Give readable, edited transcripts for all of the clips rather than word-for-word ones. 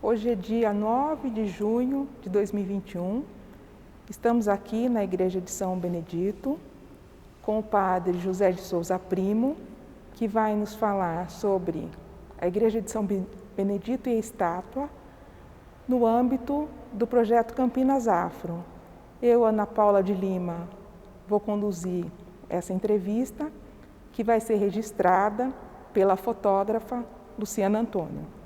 Hoje é dia 9 de junho de 2021. Estamos aqui na Igreja de São Benedito com o Padre José de Souza Primo, que vai nos falar sobre a Igreja de São Benedito e a estátua no âmbito do projeto Campinas Afro. Eu, Ana Paula de Lima, vou conduzir essa entrevista, que vai ser registrada pela fotógrafa Luciana Antônio.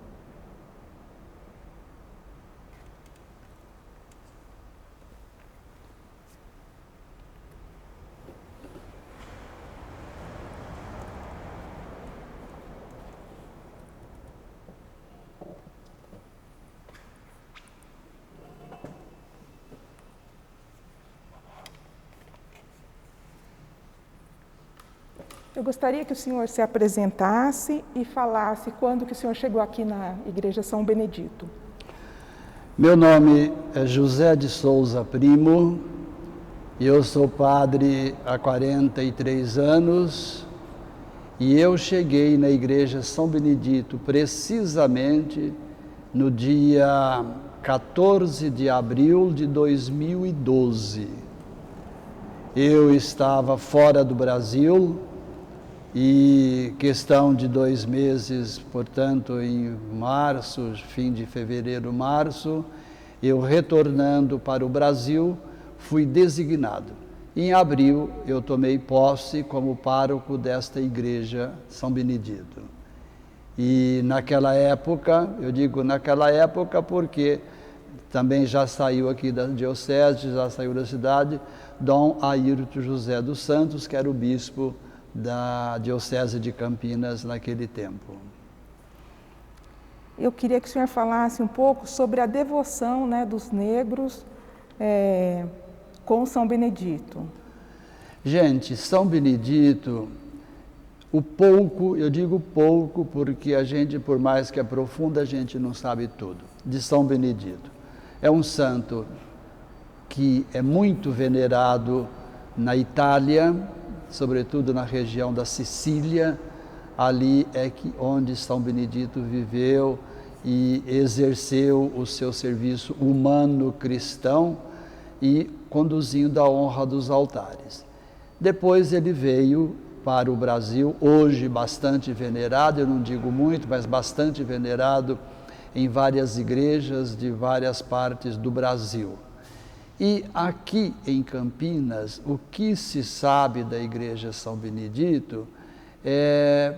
Eu gostaria que o senhor se apresentasse e falasse quando que o senhor chegou aqui na Igreja São Benedito. Meu nome é José de Souza Primo e eu sou padre há 43 anos e eu cheguei na Igreja São Benedito precisamente no dia 14 de abril de 2012. Eu estava fora do Brasil e questão de 2 meses, portanto, em março, fim de fevereiro, março, eu retornando para o Brasil, fui designado. Em abril, eu tomei posse como pároco desta Igreja São Benedito. E naquela época, eu digo naquela época porque também já saiu aqui da diocese, já saiu da cidade, Dom Ayrton José dos Santos, que era o bispo da Diocese de Campinas naquele tempo. Eu queria que o senhor falasse um pouco sobre a devoção, dos negros com São Benedito. Gente, São Benedito, o pouco, eu digo pouco porque a gente, por mais que aprofunda, a gente não sabe tudo, de São Benedito. É um santo que é muito venerado na Itália, sobretudo na região da Sicília. Ali é onde São Benedito viveu e exerceu o seu serviço humano cristão e conduzindo a honra dos altares. Depois ele veio para o Brasil, hoje bastante venerado, eu não digo muito, mas bastante venerado em várias igrejas de várias partes do Brasil. E aqui em Campinas, o que se sabe da Igreja São Benedito é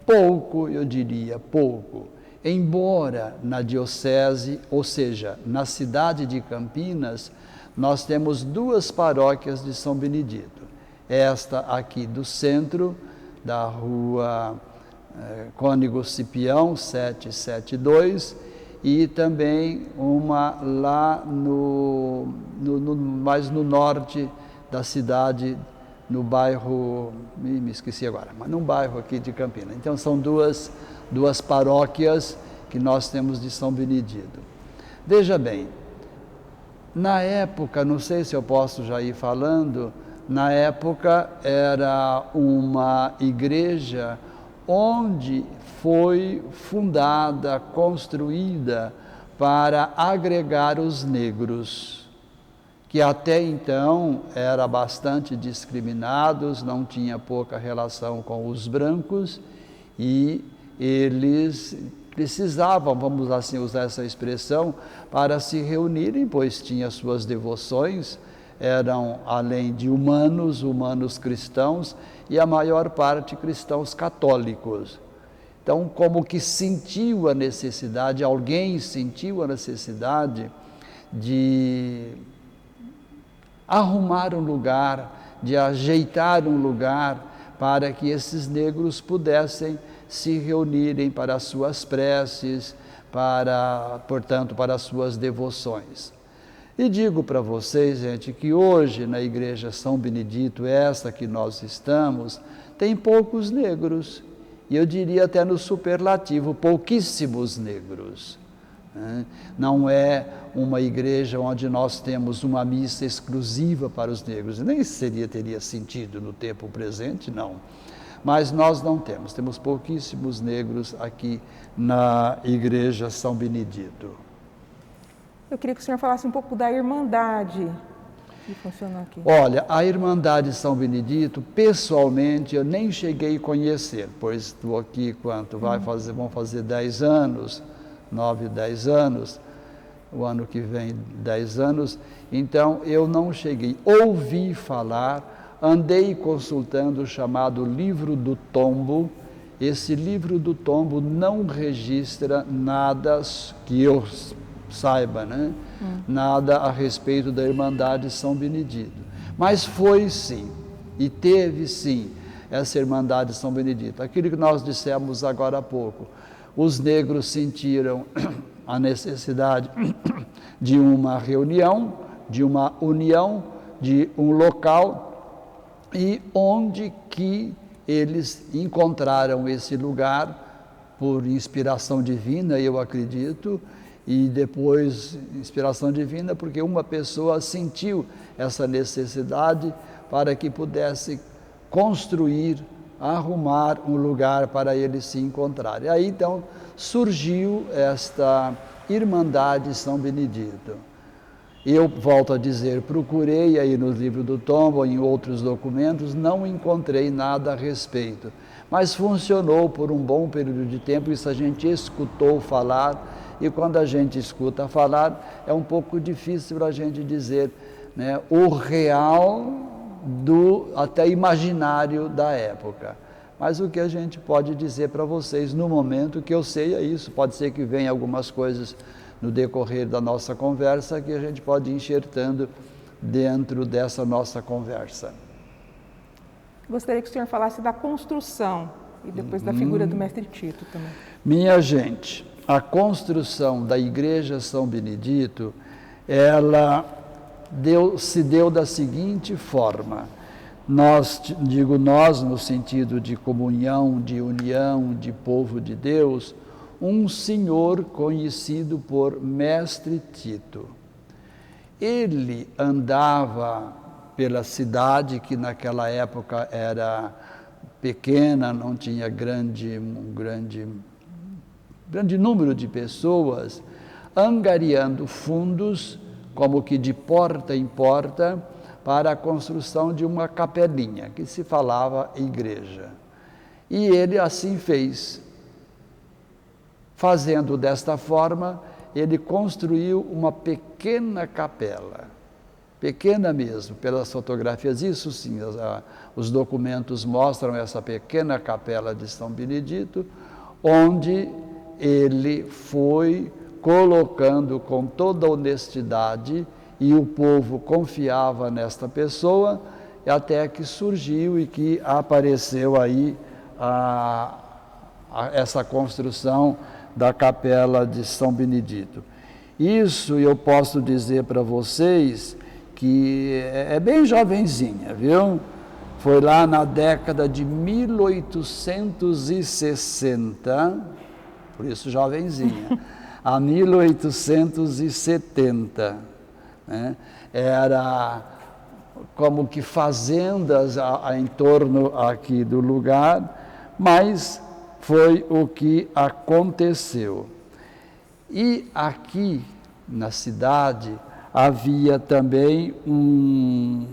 pouco, eu diria, pouco. Embora na diocese, ou seja, na cidade de Campinas, nós temos 2 paróquias de São Benedito. Esta aqui do centro, da rua Cônego Cipião, 772, e também uma lá mais no norte da cidade, no bairro, me esqueci agora, mas num bairro aqui de Campinas. Então são duas paróquias que nós temos de São Benedito. Veja bem, na época, não sei se eu posso já ir falando, na época era uma igreja onde foi fundada, construída para agregar os negros, que até então eram bastante discriminados, não tinha pouca relação com os brancos e eles precisavam, vamos assim usar essa expressão, para se reunirem, pois tinha suas devoções, eram além de humanos cristãos e a maior parte cristãos católicos. Então, como que sentiu a necessidade, alguém sentiu a necessidade de arrumar um lugar, de ajeitar um lugar para que esses negros pudessem se reunirem para as suas preces, portanto, para as suas devoções. E digo para vocês, gente, que hoje na Igreja São Benedito, essa que nós estamos, tem poucos negros. E eu diria até no superlativo, pouquíssimos negros. Não é uma igreja onde nós temos uma missa exclusiva para os negros, nem teria sentido no tempo presente, não. mas nós não temos pouquíssimos negros aqui na Igreja São Benedito. Eu queria que o senhor falasse um pouco da Irmandade que funciona aqui. Olha, a Irmandade São Benedito, pessoalmente, eu nem cheguei a conhecer, pois estou aqui, vão fazer 10 anos, 9, 10 anos, o ano que vem 10 anos, então eu não cheguei, ouvi falar, andei consultando o chamado Livro do Tombo. Esse Livro do Tombo não registra nada que eu saiba, né? Nada a respeito da Irmandade São Benedito. Mas foi sim, e teve sim, essa Irmandade São Benedito. Aquilo que nós dissemos agora há pouco, os negros sentiram a necessidade de uma reunião, de uma união, de um local, e onde que eles encontraram esse lugar por inspiração divina, eu acredito, e depois inspiração divina porque uma pessoa sentiu essa necessidade para que pudesse construir, arrumar um lugar para eles se encontrarem. Aí então surgiu esta Irmandade São Benedito. Eu volto a dizer, procurei aí no Livro do Tombo, em outros documentos, não encontrei nada a respeito. Mas funcionou por um bom período de tempo, isso a gente escutou falar, e quando a gente escuta falar, é um pouco difícil para a gente dizer, né, o real do até imaginário da época. Mas o que a gente pode dizer para vocês no momento que eu sei é isso, pode ser que venha algumas coisas no decorrer da nossa conversa, que a gente pode ir enxertando dentro dessa nossa conversa. Gostaria que o senhor falasse da construção e depois da figura do Mestre Tito também. Minha gente, a construção da Igreja São Benedito, ela se deu da seguinte forma. Digo nós no sentido de comunhão, de união, de povo de Deus, um senhor conhecido por Mestre Tito. Ele andava pela cidade, que naquela época era pequena, não tinha um grande número de pessoas, angariando fundos, como que de porta em porta, para a construção de uma capelinha, que se falava igreja. E ele assim fez. Fazendo desta forma, ele construiu uma pequena capela, pequena mesmo, pelas fotografias, isso sim, os documentos mostram essa pequena capela de São Benedito, onde ele foi colocando com toda honestidade, e o povo confiava nesta pessoa, até que surgiu e que apareceu aí essa construção da capela de São Benedito. Isso eu posso dizer para vocês que é bem jovenzinha, viu? Foi lá na década de 1860, por isso jovenzinha, a 1870, né? Era como que fazendas em torno aqui do lugar, mas foi o que aconteceu. E aqui na cidade havia também um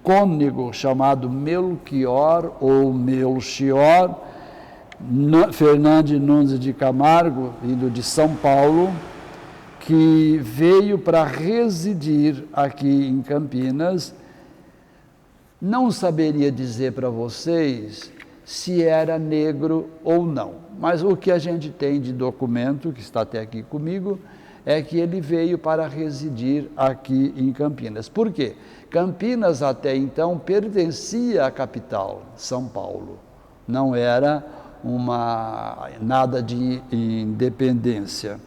cônego chamado Melchior ou Melchior, Fernando Nunes de Camargo, vindo de São Paulo, que veio para residir aqui em Campinas. Não saberia dizer para vocês se era negro ou não, mas o que a gente tem de documento, que está até aqui comigo, é que ele veio para residir aqui em Campinas. Por quê? Campinas até então pertencia à capital, São Paulo, não era nada de independência.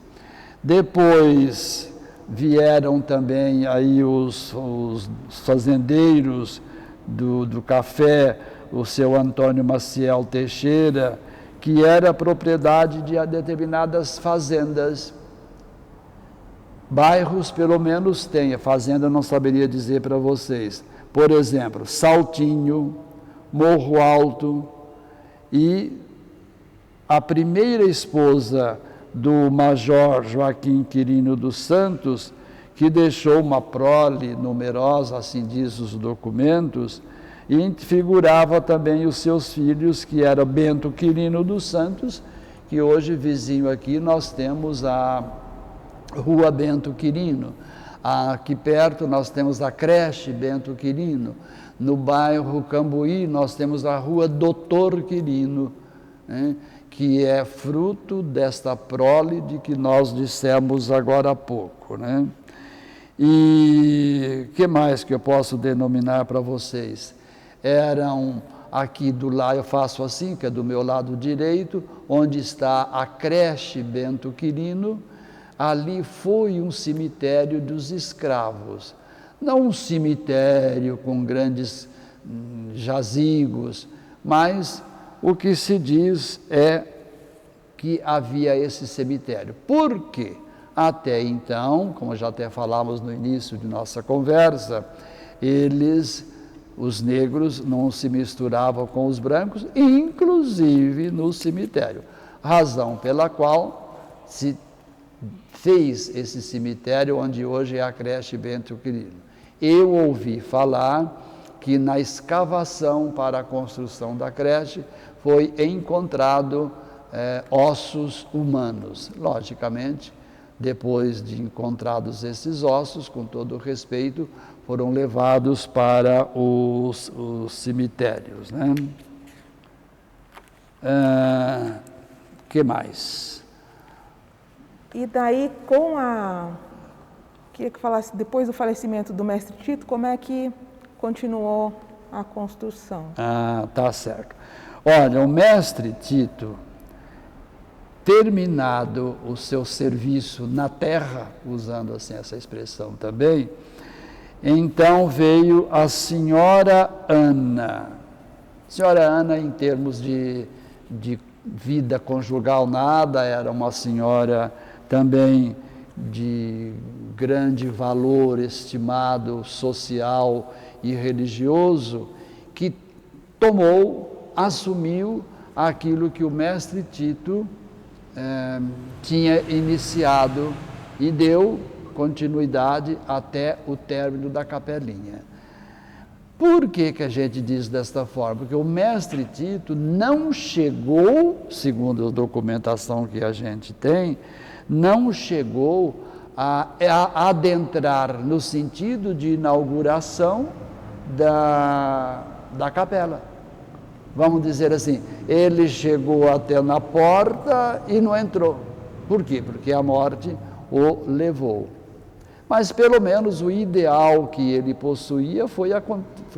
Depois vieram também aí os fazendeiros do café, o seu Antônio Maciel Teixeira, que era propriedade de determinadas fazendas. Bairros, pelo menos, tem. A fazenda eu não saberia dizer para vocês. Por exemplo, Saltinho, Morro Alto, e a primeira esposa do Major Joaquim Quirino dos Santos, que deixou uma prole numerosa, assim diz os documentos, e figurava também os seus filhos, que era Bento Quirino dos Santos, que hoje, vizinho aqui, nós temos a Rua Bento Quirino. Aqui perto nós temos a creche Bento Quirino. No bairro Cambuí nós temos a Rua Doutor Quirino, né, que é fruto desta prole de que nós dissemos agora há pouco, né? E o que mais que eu posso denominar para vocês? Eram aqui do lado, eu faço assim, que é do meu lado direito, onde está a creche Bento Quirino, ali foi um cemitério dos escravos. Não um cemitério com grandes jazigos, mas o que se diz é que havia esse cemitério. Por quê? Até então, como já até falamos no início de nossa conversa, os negros não se misturavam com os brancos, inclusive no cemitério. Razão pela qual se fez esse cemitério onde hoje é a creche Bento Quirino. Eu ouvi falar que na escavação para a construção da creche foi encontrado ossos humanos. Logicamente, depois de encontrados esses ossos, com todo o respeito, foram levados para os cemitérios, né? Que mais? E daí, queria que falasse, depois do falecimento do mestre Tito, como é que continuou a construção? Tá certo. Olha, o mestre Tito, terminado o seu serviço na terra, usando assim essa expressão também, então veio a senhora Ana. Senhora Ana, em termos de vida conjugal, nada, era uma senhora também de grande valor estimado social e religioso, que assumiu aquilo que o mestre Tito tinha iniciado e deu continuidade até o término da capelinha. Por que a gente diz desta forma? Porque o mestre Tito não chegou, segundo a documentação que a gente tem, não chegou a adentrar no sentido de inauguração da capela. Vamos dizer assim, ele chegou até na porta e não entrou. Por quê? Porque a morte o levou. Mas pelo menos o ideal que ele possuía foi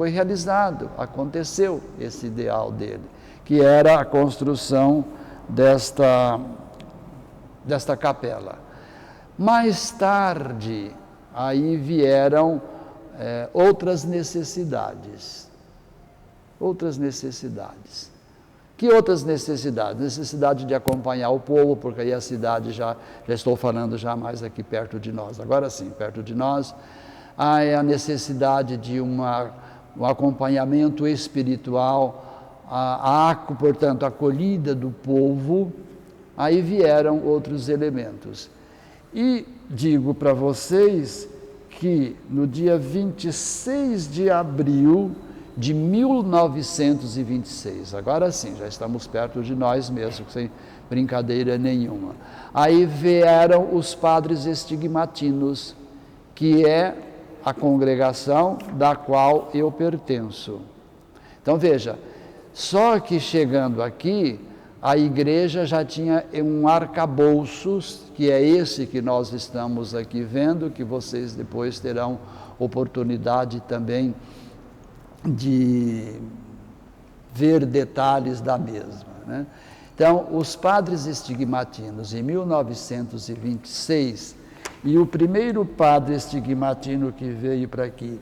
realizado, aconteceu esse ideal dele, que era a construção desta capela. Mais tarde, aí vieram outras necessidades. Que outras necessidades? Necessidade de acompanhar o povo, porque aí a cidade já estou falando já mais aqui perto de nós, agora sim, perto de nós. Aí a necessidade de um acompanhamento espiritual, portanto, a acolhida do povo. Aí vieram outros elementos. E digo para vocês que no dia 26 de abril de 1926, agora sim, já estamos perto de nós mesmos, sem brincadeira nenhuma. Aí vieram os padres estigmatinos, que é a congregação da qual eu pertenço. Então veja, só que chegando aqui, a igreja já tinha um arcabouços, que é esse que nós estamos aqui vendo, que vocês depois terão oportunidade também de ver detalhes da mesma, né? Então, os padres estigmatinos, em 1926, e o primeiro padre estigmatino que veio para aqui,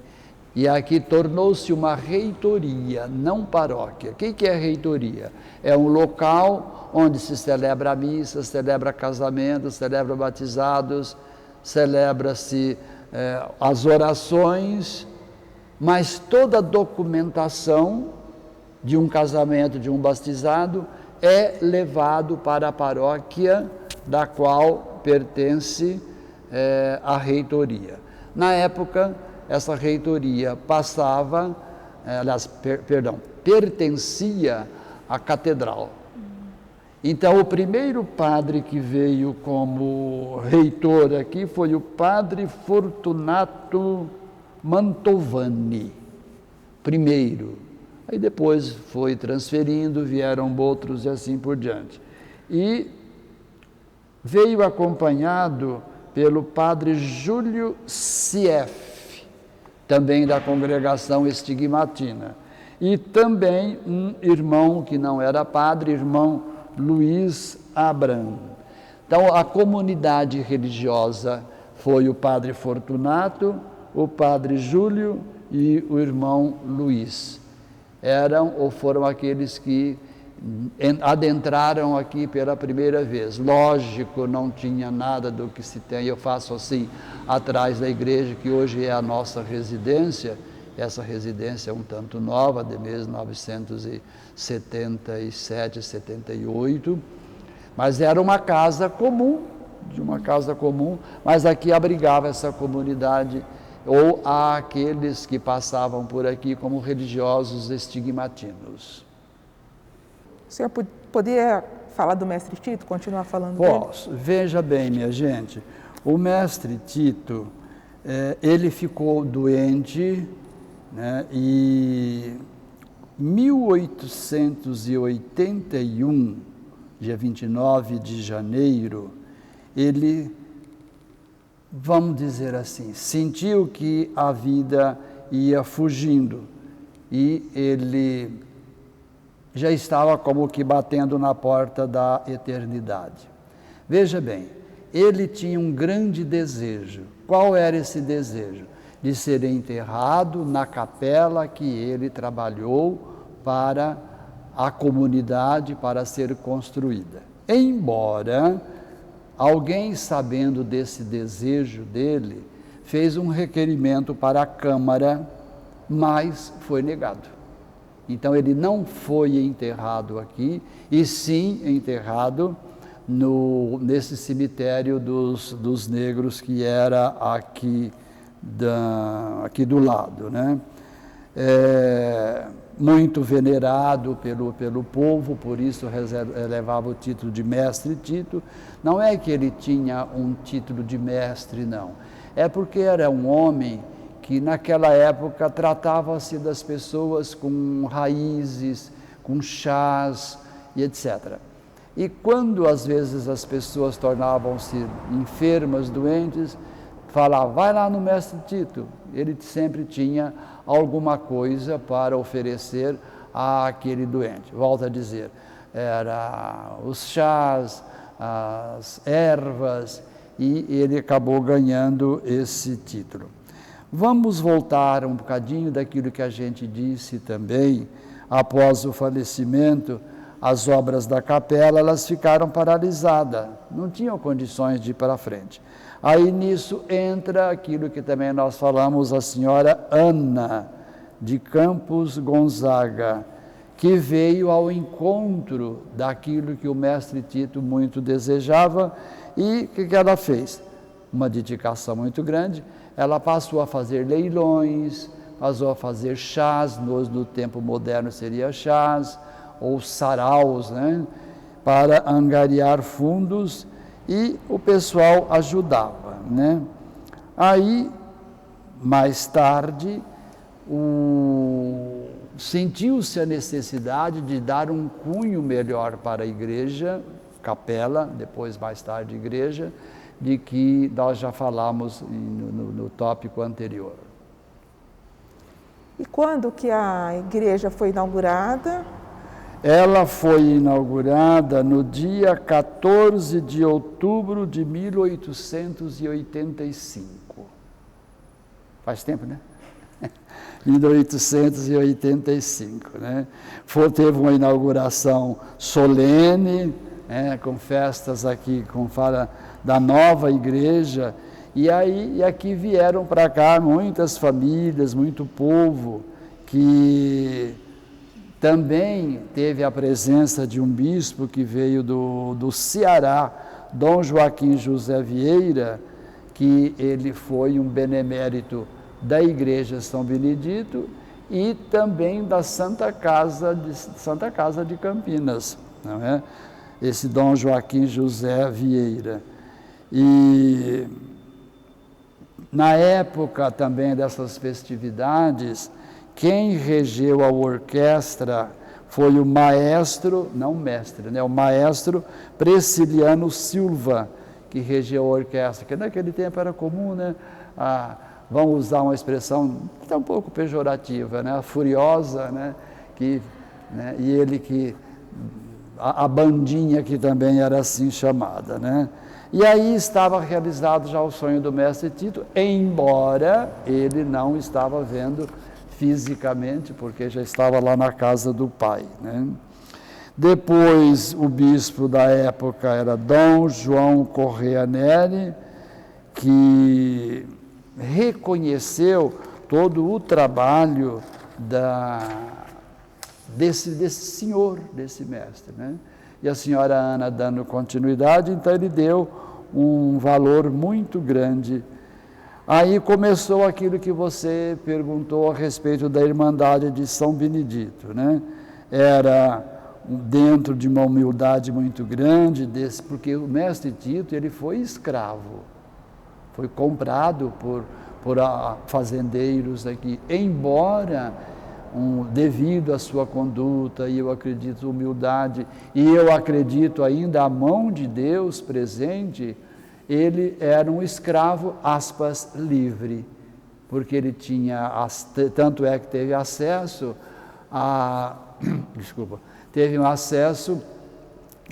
e aqui tornou-se uma reitoria, não paróquia. O que é reitoria? É um local onde se celebra a missa, celebra casamento, celebra batizados, celebra-se as orações, mas toda a documentação de um casamento de um batizado é levado para a paróquia da qual pertence a reitoria. Na época, essa reitoria pertencia à catedral. Então, o primeiro padre que veio como reitor aqui foi o padre Fortunato Mantovani, primeiro. Aí depois foi transferindo, vieram outros e assim por diante. E veio acompanhado pelo padre Júlio Sief, também da congregação estigmatina. E também um irmão que não era padre, irmão Luiz Abram. Então, a comunidade religiosa foi o padre Fortunato, o padre Júlio e o irmão Luiz. Foram aqueles que adentraram aqui pela primeira vez. Lógico, não tinha nada do que se tem. Eu faço assim, atrás da igreja, que hoje é a nossa residência. Essa residência é um tanto nova, de 1977, 78, mas era uma casa comum, mas aqui abrigava essa comunidade, ou aqueles que passavam por aqui como religiosos estigmatinos. O senhor poderia falar do mestre Tito, continuar falando Posso. Dele? Veja bem, minha gente, o mestre Tito, ele ficou doente, né, e 1881, dia 29 de janeiro, ele, vamos dizer assim, sentiu que a vida ia fugindo e ele já estava como que batendo na porta da eternidade. Veja bem, ele tinha um grande desejo. Qual era esse desejo? De ser enterrado na capela que ele trabalhou para a comunidade, para ser construída. Embora alguém, sabendo desse desejo dele, fez um requerimento para a Câmara, mas foi negado. Então ele não foi enterrado aqui, e sim enterrado nesse cemitério dos negros que era aqui do lado, né? Muito venerado pelo povo, por isso levava o título de mestre Tito. Não é que ele tinha um título de mestre, não. É porque era um homem que naquela época tratava-se das pessoas com raízes, com chás e etc. E quando às vezes as pessoas tornavam-se enfermas, doentes, falava, vai lá no mestre Tito. Ele sempre tinha alguma coisa para oferecer àquele doente. Volto a dizer, era os chás, as ervas, e ele acabou ganhando esse título. Vamos voltar um bocadinho daquilo que a gente disse também, após o falecimento, as obras da capela, elas ficaram paralisadas, não tinham condições de ir para frente. Aí nisso entra aquilo que também nós falamos, a senhora Ana de Campos Gonzaga, que veio ao encontro daquilo que o mestre Tito muito desejava. E o que ela fez? Uma dedicação muito grande. Ela passou a fazer leilões, passou a fazer chás, no tempo moderno seria chás, ou saraus, né, para angariar fundos, e o pessoal ajudava, né? Aí, mais tarde, sentiu-se a necessidade de dar um cunho melhor para a igreja, capela, depois mais tarde igreja, de que nós já falamos no tópico anterior. E quando que a igreja foi inaugurada? Ela foi inaugurada no dia 14 de outubro de 1885. Faz tempo, né? 1885, né? Teve uma inauguração solene, com festas aqui, como fala, da nova igreja, e aqui vieram para cá muitas famílias, muito povo, que Também teve a presença de um bispo que veio do Ceará, Dom Joaquim José Vieira, que ele foi um benemérito da Igreja São Benedito e também da Santa Casa de Campinas, não é? Esse Dom Joaquim José Vieira. E na época também dessas festividades, quem regeu a orquestra foi o maestro, não mestre, né? O maestro Presciliano Silva, que regeu a orquestra, que naquele tempo era comum, né? Vamos usar uma expressão que é um pouco pejorativa, né? Furiosa, né? E ele que... A bandinha que também era assim chamada, né? E aí estava realizado já o sonho do mestre Tito, embora ele não estava vendo fisicamente, porque já estava lá na casa do pai, né? Depois, o bispo da época era Dom João Correa Neri, que reconheceu todo o trabalho desse senhor, desse mestre, né? E a senhora Ana, dando continuidade, então ele deu um valor muito grande. Aí começou aquilo que você perguntou a respeito da Irmandade de São Benedito, né? Era dentro de uma humildade muito grande, porque o mestre Tito, ele foi escravo, foi comprado por fazendeiros aqui, embora... devido à sua conduta, e eu acredito humildade, e eu acredito ainda a mão de Deus presente, ele era um escravo, aspas, livre, porque ele tinha, tanto é que teve acesso teve um acesso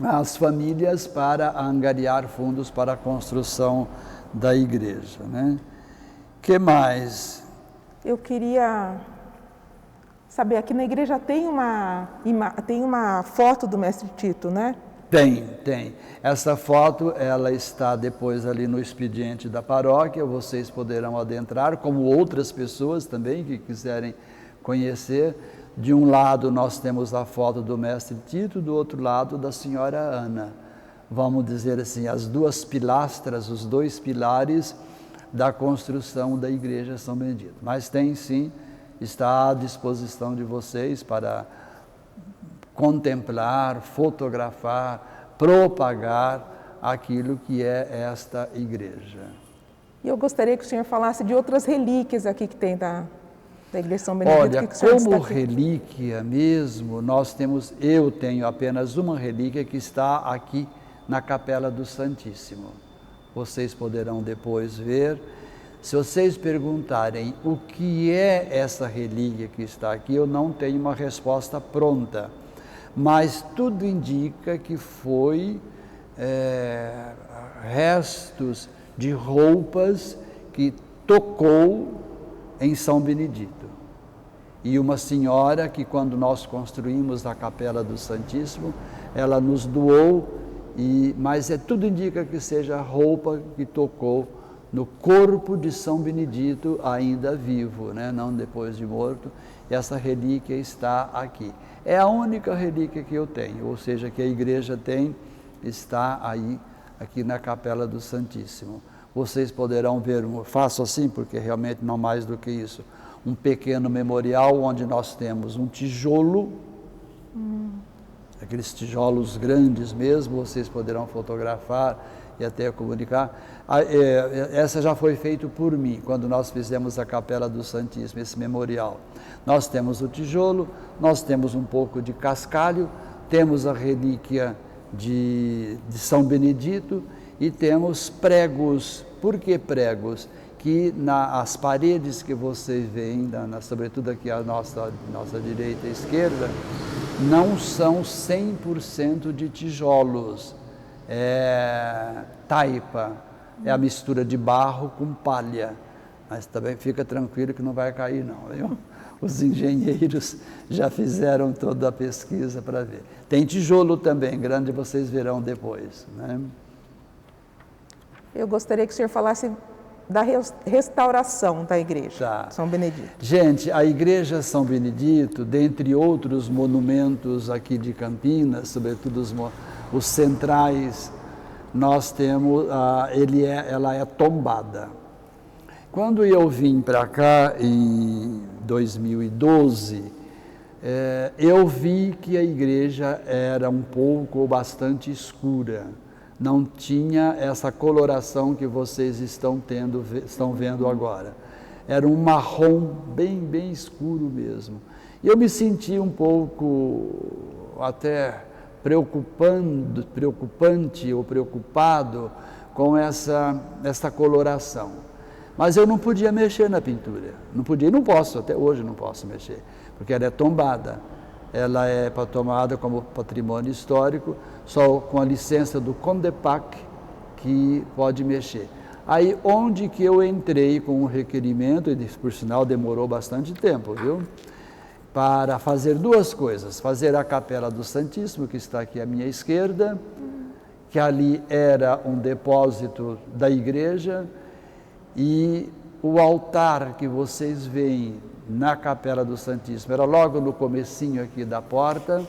às famílias para angariar fundos para a construção da igreja, né? Que mais? Eu queria saber, aqui na igreja tem uma foto do mestre Tito, né? Tem. Essa foto, ela está depois ali no expediente da paróquia, vocês poderão adentrar, como outras pessoas também que quiserem conhecer. De um lado nós temos a foto do mestre Tito, do outro lado da senhora Ana. Vamos dizer assim, as duas pilastras, os dois pilares da construção da igreja São Benedito. Mas tem sim, está à disposição de vocês para contemplar, fotografar, propagar aquilo que é esta igreja. E eu gostaria que o senhor falasse de outras relíquias aqui que tem da igreja São Benedito. Olha, como relíquia mesmo, eu tenho apenas uma relíquia que está aqui na Capela do Santíssimo. Vocês poderão depois ver. Se vocês perguntarem o que é essa relíquia que está aqui, eu não tenho uma resposta pronta, mas tudo indica que foi restos de roupas que tocou em São Benedito. E uma senhora que, quando nós construímos a Capela do Santíssimo, ela nos doou, mas tudo indica que seja roupa que tocou no corpo de São Benedito ainda vivo, né? Não depois de morto. E essa relíquia está aqui. É a única relíquia que eu tenho, ou seja, que a igreja tem, está aí, aqui na Capela do Santíssimo. Vocês poderão ver, faço assim porque realmente não mais do que isso, um pequeno memorial onde nós temos um tijolo, aqueles tijolos grandes mesmo, vocês poderão fotografar e até comunicar. Essa já foi feita por mim, quando nós fizemos a Capela do Santíssimo, esse memorial. Nós temos o tijolo, nós temos um pouco de cascalho, temos a relíquia de São Benedito e temos pregos. Por que pregos? Que as paredes que vocês veem, sobretudo aqui à nossa direita e esquerda, não são 100% de tijolos, é taipa, é a mistura de barro com palha, mas também fica tranquilo que não vai cair não, viu? Os engenheiros já fizeram toda a pesquisa para ver. Tem tijolo também, grande, vocês verão depois, né? Eu gostaria que o senhor falasse da restauração da igreja Tá. São Benedito. Gente, a Igreja São Benedito, dentre outros monumentos aqui de Campinas, sobretudo os centrais, nós temos, ela é tombada. Quando eu vim para cá em 2012, eu vi que a igreja era um pouco ou bastante escura. Não tinha essa coloração que vocês estão vendo agora. Era um marrom bem escuro mesmo. E eu me senti um pouco até preocupante ou preocupado com essa coloração. Mas eu não podia mexer na pintura. Não podia e não posso, até hoje não posso mexer, porque ela é tombada. Ela é tomada como patrimônio histórico, só com a licença do CONDEPAC que pode mexer. Aí, onde que eu entrei com um requerimento, e por sinal demorou bastante tempo, viu? Para fazer duas coisas. Fazer a Capela do Santíssimo, que está aqui à minha esquerda, que ali era um depósito da igreja, e o altar que vocês veem na Capela do Santíssimo, era logo no comecinho aqui da porta.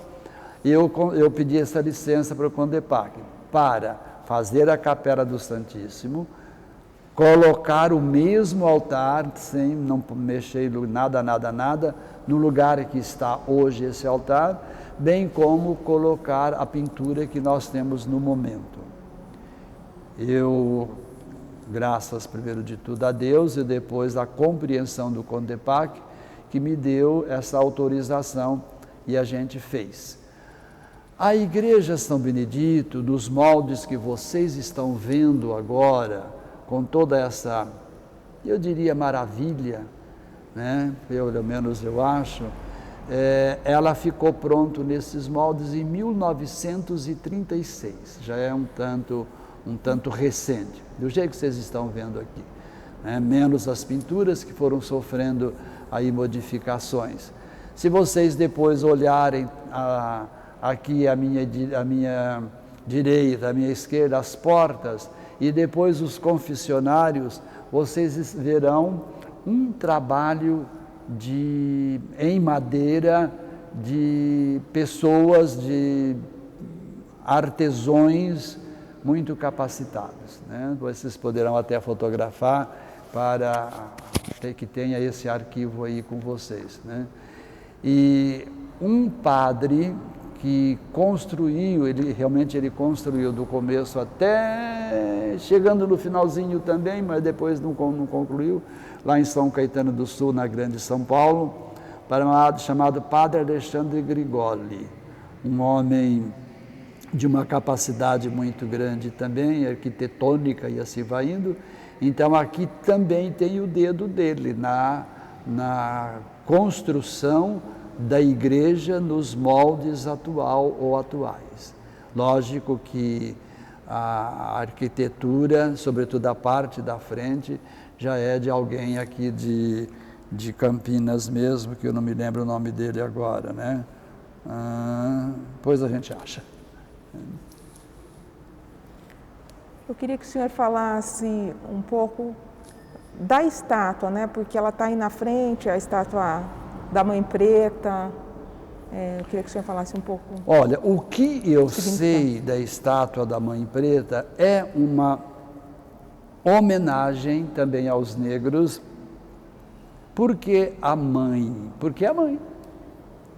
Eu pedi essa licença para o CONDEPAC, para fazer a Capela do Santíssimo, colocar o mesmo altar, sem não mexer nada, no lugar que está hoje esse altar, bem como colocar a pintura que nós temos no momento. Eu, graças primeiro de tudo a Deus e depois à compreensão do CONDEPAC, que me deu essa autorização e a gente fez. A Igreja São Benedito, nos moldes que vocês estão vendo agora, com toda essa, eu diria, maravilha, né? Pelo menos eu acho, ela ficou pronta nesses moldes em 1936, já é um tanto recente, do jeito que vocês estão vendo aqui, né? Menos as pinturas que foram sofrendo aí modificações. Se vocês depois olharem aqui à minha direita, à minha esquerda, as portas, e depois os confessionários, vocês verão um trabalho em madeira de pessoas, de artesãos muito capacitados, né? Vocês poderão até fotografar para que tenha esse arquivo aí com vocês, né? E um padre que construiu, ele construiu do começo até chegando no finalzinho também, mas depois não concluiu, lá em São Caetano do Sul, na Grande São Paulo, chamado Padre Alexandre Grigoli, um homem de uma capacidade muito grande também, arquitetônica e assim vai indo. Então aqui também tem o dedo dele na construção da igreja nos moldes atuais. Lógico que a arquitetura, sobretudo a parte da frente, já é de alguém aqui de Campinas mesmo, que eu não me lembro o nome dele agora, né? Depois a gente acha. Eu queria que o senhor falasse um pouco da estátua, né? Porque ela está aí na frente, a estátua da Mãe Preta. Eu queria que o senhor falasse um pouco. Olha, o que eu sei da estátua da Mãe Preta é uma homenagem também aos negros, porque a mãe,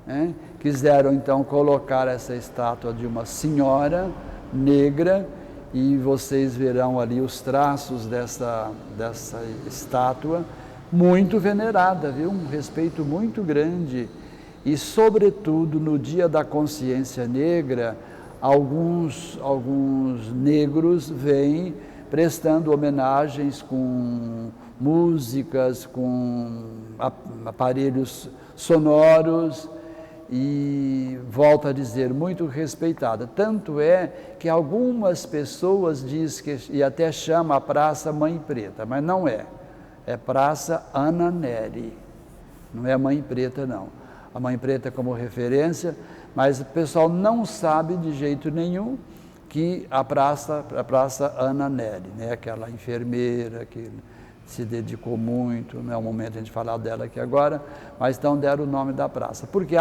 né? Quiseram então colocar essa estátua de uma senhora negra, e vocês verão ali os traços dessa estátua, muito venerada, viu? Um respeito muito grande. E, sobretudo, no Dia da Consciência Negra, alguns negros vêm prestando homenagens com músicas, com aparelhos sonoros, e, volto a dizer, muito respeitada. Tanto é que algumas pessoas dizem e até chamam a Praça Mãe Preta, mas não é. É Praça Ana Nery, não é Mãe Preta, não. A Mãe Preta como referência, mas o pessoal não sabe de jeito nenhum que a Praça Ana Nery, né? Aquela enfermeira que se dedicou muito, não é o momento de a gente falar dela aqui agora, mas então deram o nome da praça. Porque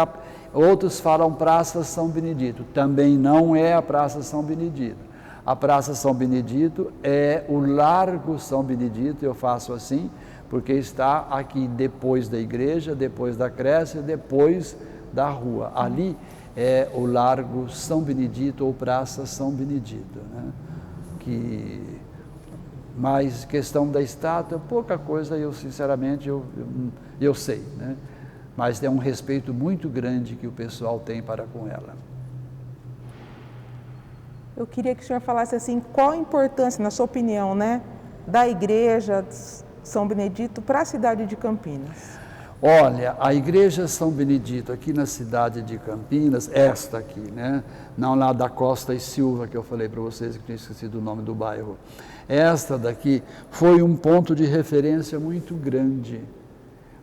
outros falam Praça São Benedito, também não é a Praça São Benedito. A Praça São Benedito é o Largo São Benedito, eu faço assim, porque está aqui depois da igreja, depois da creche, depois da rua. Ali é o Largo São Benedito ou Praça São Benedito, né? Mas questão da estátua, pouca coisa eu sinceramente eu sei, né? Mas é um respeito muito grande que o pessoal tem para com ela. Eu queria que o senhor falasse assim, qual a importância, na sua opinião, né, da igreja São Benedito para a cidade de Campinas? Olha, a igreja São Benedito aqui na cidade de Campinas, esta aqui, né? Não lá da Costa e Silva, que eu falei para vocês, que tinha esquecido o nome do bairro. Esta daqui foi um ponto de referência muito grande.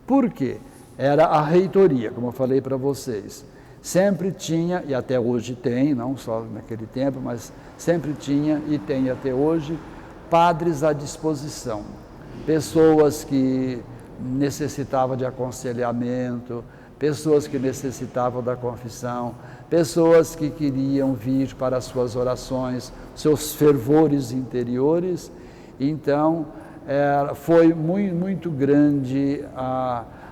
Por quê? Era a reitoria, como eu falei para vocês. Sempre tinha, e até hoje tem, não só naquele tempo, mas sempre tinha e tem até hoje, padres à disposição. Pessoas que necessitavam de aconselhamento, pessoas que necessitavam da confissão, pessoas que queriam vir para as suas orações, seus fervores interiores. Então, foi muito grande.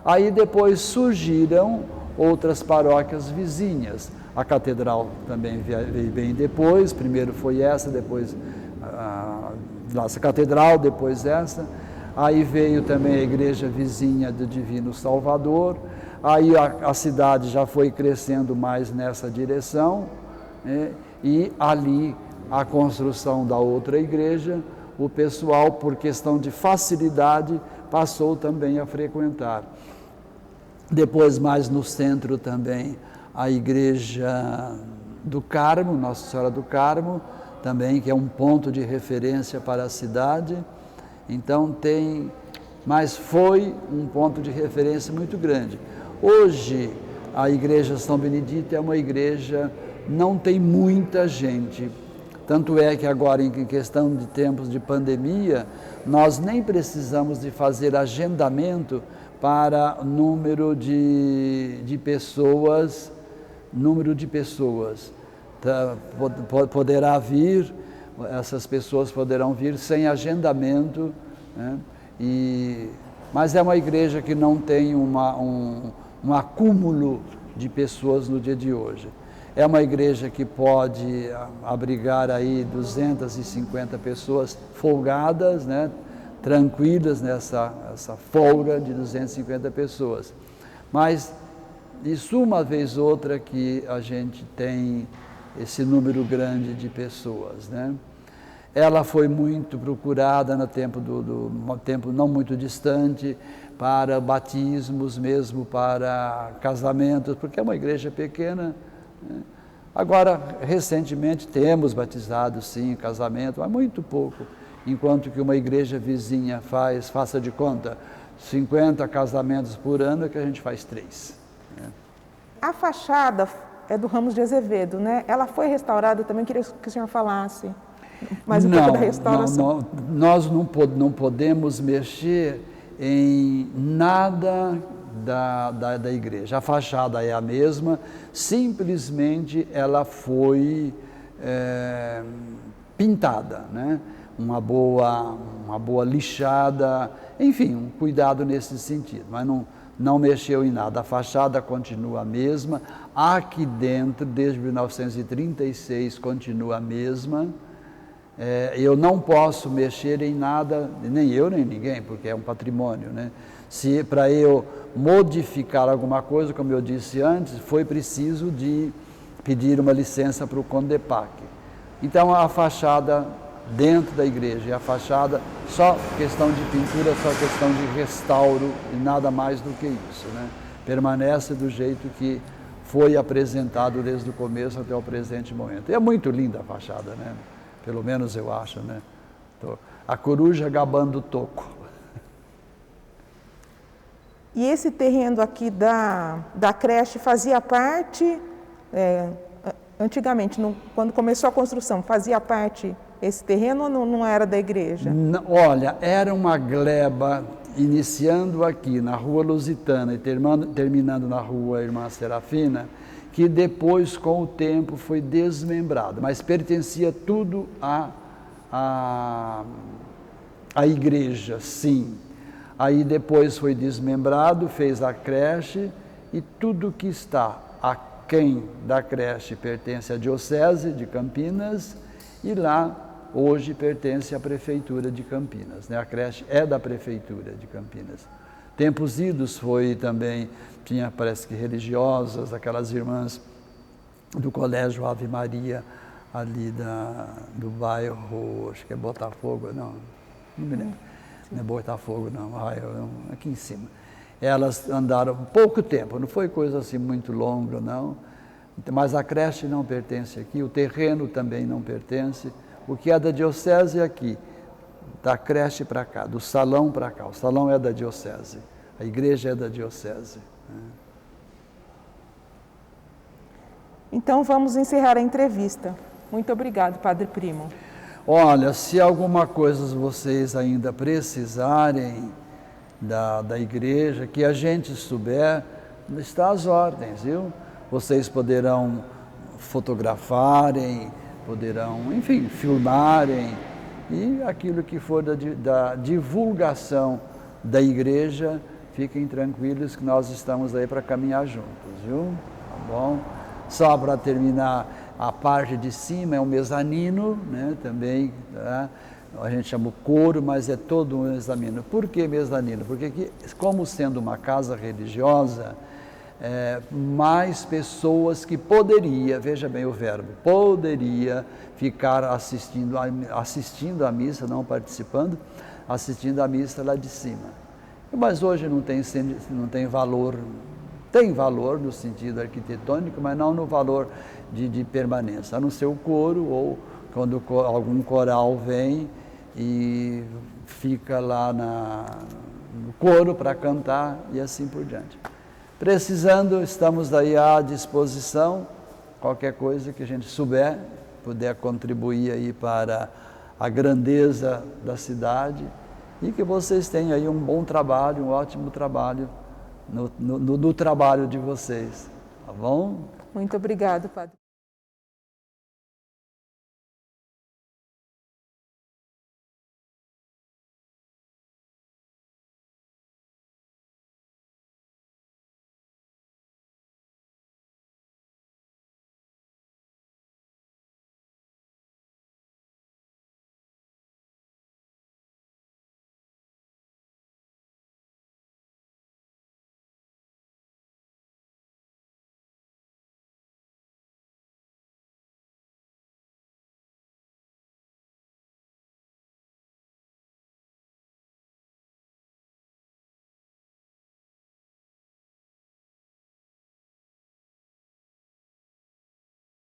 Aí depois surgiram outras paróquias vizinhas. A catedral também veio bem depois, primeiro foi essa, depois a nossa catedral, depois essa. Aí veio também a igreja vizinha do Divino Salvador, aí a cidade já foi crescendo mais nessa direção, né? E ali a construção da outra igreja, o pessoal, por questão de facilidade, passou também a frequentar. Depois, mais no centro também, a igreja do Carmo, Nossa Senhora do Carmo, também, que é um ponto de referência para a cidade. Então mas foi um ponto de referência muito grande. Hoje, a igreja São Benedito é uma igreja, não tem muita gente. Tanto é que agora, em questão de tempos de pandemia, nós nem precisamos de fazer agendamento para número de pessoas. Poderá vir, essas pessoas poderão vir sem agendamento, né? Mas é uma igreja que não tem um acúmulo de pessoas no dia de hoje. É uma igreja que pode abrigar aí 250 pessoas folgadas, né? Tranquilas nessa folga de 250 pessoas. Mas, isso uma vez ou outra que a gente tem esse número grande de pessoas, né? Ela foi muito procurada no tempo tempo não muito distante para batismos, mesmo para casamentos, porque é uma igreja pequena, né? Agora, recentemente temos batizado sim, casamento, mas muito pouco, enquanto que uma igreja vizinha faça de conta, 50 casamentos por ano, que a gente faz 3. Né? A fachada é do Ramos de Azevedo, né? Ela foi restaurada também, queria que o senhor falasse mais um pouco da restauração. Nós não podemos mexer em nada da igreja. A fachada é a mesma, simplesmente ela foi pintada, né? Uma boa lixada, enfim, um cuidado nesse sentido, mas não mexeu em nada. A fachada continua a mesma, aqui dentro, desde 1936, continua a mesma. Eu não posso mexer em nada, nem eu nem ninguém, porque é um patrimônio, né? Se para eu modificar alguma coisa, como eu disse antes, foi preciso de pedir uma licença para o CONDEPAC. Então a fachada dentro da igreja e a fachada, só questão de pintura, só questão de restauro e nada mais do que isso, né? Permanece do jeito que foi apresentado desde o começo até o presente momento. E é muito linda a fachada, né? Pelo menos eu acho, né? A coruja gabando o toco. E esse terreno aqui da creche fazia parte, antigamente, quando começou a construção, fazia parte esse terreno ou não era da igreja? Olha, era uma gleba iniciando aqui na Rua Lusitana e terminando na Rua Irmã Serafina, que depois, com o tempo, foi desmembrado, mas pertencia tudo à igreja, sim. Aí depois foi desmembrado, fez a creche e tudo que está aquém da creche pertence à Diocese de Campinas e lá hoje pertence à Prefeitura de Campinas, né? A creche é da Prefeitura de Campinas. Tempos idos foi também, tinha parece que religiosas, aquelas irmãs do Colégio Ave Maria, ali do bairro, acho que é Botafogo, não me lembro, não é Botafogo não, aqui em cima. Elas andaram pouco tempo, não foi coisa assim muito longa não, mas a creche não pertence aqui, o terreno também não pertence, o que é da Diocese é aqui, da creche para cá, do salão para cá, o salão é da Diocese, a igreja é da Diocese. Então vamos encerrar a entrevista. Muito obrigado, Padre Primo. Olha, se alguma coisa vocês ainda precisarem da igreja, que a gente souber, está às ordens, viu? Vocês poderão fotografarem, poderão, enfim, filmarem, e aquilo que for da divulgação da igreja, fiquem tranquilos que nós estamos aí para caminhar juntos, viu? Tá bom? Só para terminar, a parte de cima é um mezanino, né, também, tá? A gente chama o coro, mas é todo um mezanino. Por que mezanino? Porque aqui, como sendo uma casa religiosa, mais pessoas que poderia, veja bem o verbo, poderia ficar assistindo a missa, não participando, assistindo a missa lá de cima. Mas hoje não tem valor, tem valor no sentido arquitetônico, mas não no valor de permanência, a não ser o coro ou quando algum coral vem e fica lá no coro para cantar e assim por diante. Precisando, estamos aí à disposição, qualquer coisa que a gente souber, puder contribuir aí para a grandeza da cidade e que vocês tenham aí um bom trabalho, um ótimo trabalho no trabalho de vocês, tá bom? Muito obrigado, Padre.